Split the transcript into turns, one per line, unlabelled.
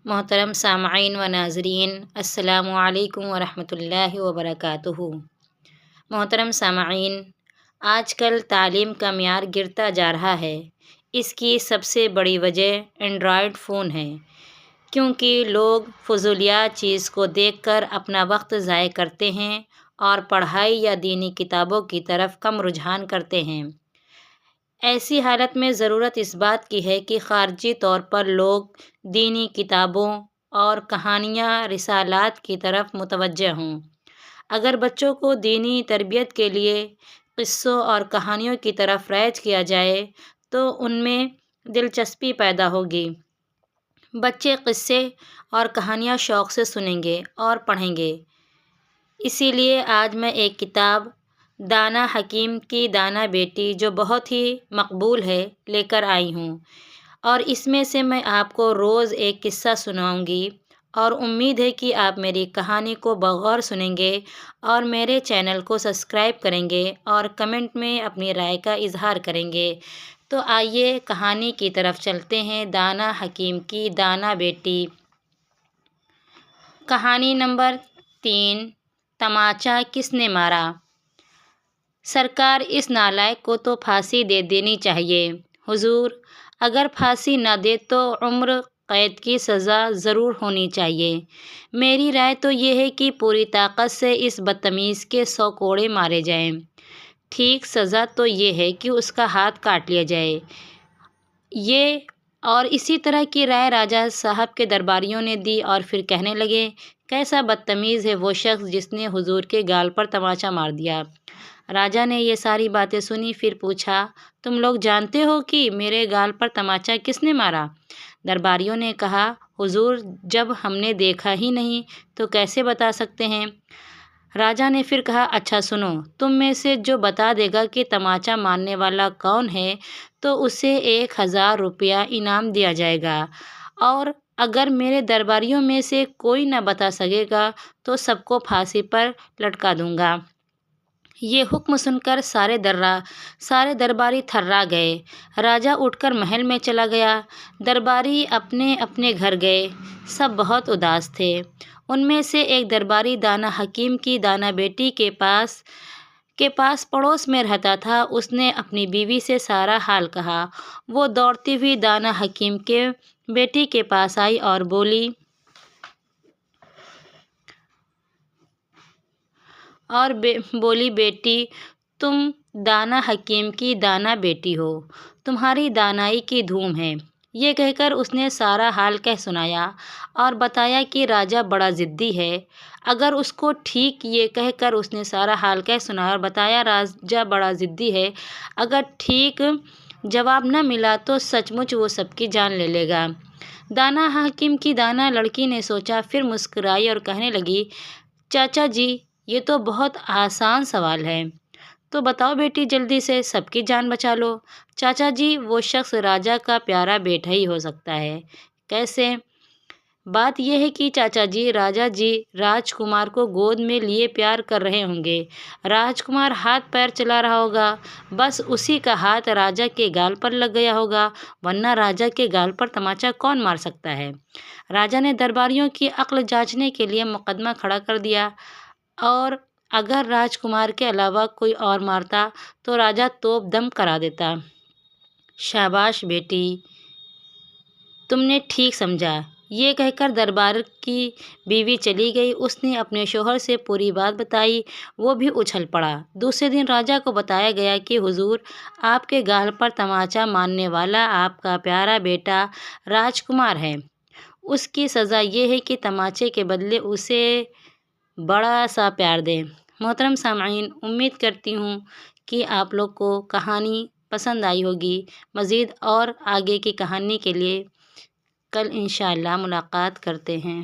محترم سامعین و ناظرین، السلام علیکم ورحمۃ اللہ وبرکاتہ۔ محترم سامعین، آج کل تعلیم کا معیار گرتا جا رہا ہے۔ اس کی سب سے بڑی وجہ اینڈرائیڈ فون ہے، کیونکہ لوگ فضولیات چیز کو دیکھ کر اپنا وقت ضائع کرتے ہیں اور پڑھائی یا دینی کتابوں کی طرف کم رجحان کرتے ہیں۔ ایسی حالت میں ضرورت اس بات کی ہے کہ خارجی طور پر لوگ دینی کتابوں اور کہانیاں رسالات کی طرف متوجہ ہوں۔ اگر بچوں کو دینی تربیت کے لیے قصوں اور کہانیوں کی طرف رائج کیا جائے تو ان میں دلچسپی پیدا ہوگی۔ بچے قصے اور کہانیاں شوق سے سنیں گے اور پڑھیں گے۔ اسی لیے آج میں ایک کتاب دانا حکیم کی دانا بیٹی، جو بہت ہی مقبول ہے، لے کر آئی ہوں، اور اس میں سے میں آپ کو روز ایک قصہ سناؤں گی، اور امید ہے کہ آپ میری کہانی کو بغور سنیں گے اور میرے چینل کو سبسکرائب کریں گے اور کمنٹ میں اپنی رائے کا اظہار کریں گے۔ تو آئیے کہانی کی طرف چلتے ہیں، دانا حکیم کی دانا بیٹی۔ کہانی نمبر 3، تماچا کس نے مارا؟ سرکار، اس نالائق کو تو پھانسی دے دینی چاہیے۔ حضور، اگر پھانسی نہ دے تو عمر قید کی سزا ضرور ہونی چاہیے۔ میری رائے تو یہ ہے کہ پوری طاقت سے اس بدتمیز کے 100 کوڑے مارے جائیں۔ ٹھیک سزا تو یہ ہے کہ اس کا ہاتھ کاٹ لیا جائے۔ یہ اور اسی طرح کی رائے راجہ صاحب کے درباریوں نے دی اور پھر کہنے لگے، کیسا بدتمیز ہے وہ شخص جس نے حضور کے گال پر تماچا مار دیا۔ راجہ نے یہ ساری باتیں سنی، پھر پوچھا، تم لوگ جانتے ہو کہ میرے گال پر تماچا کس نے مارا؟ درباریوں نے کہا، حضور، جب ہم نے دیکھا ہی نہیں تو کیسے بتا سکتے ہیں؟ راجہ نے پھر کہا، اچھا سنو، تم میں سے جو بتا دے گا کہ تماچا مارنے والا کون ہے تو اسے 1000 روپیہ انعام دیا جائے گا، اور اگر میرے درباریوں میں سے کوئی نہ بتا سکے گا تو سب کو پھانسی پر لٹکا دوں گا۔ یہ حکم سن کر سارے درباری تھرا گئے۔ راجہ اٹھ کر محل میں چلا گیا۔ درباری اپنے اپنے گھر گئے۔ سب بہت اداس تھے۔ ان میں سے ایک درباری دانا حکیم کی دانا بیٹی کے پاس پڑوس میں رہتا تھا۔ اس نے اپنی بیوی سے سارا حال کہا۔ وہ دوڑتی ہوئی دانا حکیم کے بیٹی کے پاس آئی اور بولی، بیٹی، تم دانا حکیم کی دانا بیٹی ہو، تمہاری دانائی کی دھوم ہے۔ یہ کہہ کر اس نے سارا حال کہہ سنایا اور بتایا کہ راجہ بڑا ضدی ہے۔ اگر اس کو ٹھیک یہ کہہ کر اس نے سارا حال کہہ سنایا اور بتایا راجہ بڑا ضدی ہے، اگر ٹھیک جواب نہ ملا تو سچ مچ وہ سب کی جان لے لے گا۔ دانا حکیم کی دانا لڑکی نے سوچا، پھر مسکرائی اور کہنے لگی، چاچا جی، یہ تو بہت آسان سوال ہے، تو بتاؤ بیٹی، جلدی سے سب کی جان بچا لو۔ چاچا جی، وہ شخص راجہ کا پیارا بیٹا ہی ہو سکتا ہے۔ کیسے؟ بات یہ ہے کہ چاچا جی، راجہ جی راجکمار کو گود میں لیے پیار کر رہے ہوں گے۔ راجکمار ہاتھ پیر چلا رہا ہوگا، بس اسی کا ہاتھ راجہ کے گال پر لگ گیا ہوگا، ورنہ راجہ کے گال پر تماچا کون مار سکتا ہے؟ راجہ نے درباریوں کی عقل جانچنے کے لیے مقدمہ کھڑا کر دیا، اور اگر راجکمار کے علاوہ کوئی اور مارتا تو راجہ توپ دم کرا دیتا۔ شاباش بیٹی، تم نے ٹھیک سمجھا۔ یہ کہہ کر دربار کی بیوی چلی گئی۔ اس نے اپنے شوہر سے پوری بات بتائی، وہ بھی اچھل پڑا۔ دوسرے دن راجہ کو بتایا گیا کہ حضور، آپ کے گال پر تماچا مارنے والا آپ کا پیارا بیٹا راجکمار ہے۔ اس کی سزا یہ ہے کہ تماچے کے بدلے اسے بڑا سا پیار دیں۔ محترم سامعین، امید کرتی ہوں کہ آپ لوگ کو کہانی پسند آئی ہوگی۔ مزید اور آگے کی کہانی کے لیے کل انشاءاللہ ملاقات کرتے ہیں۔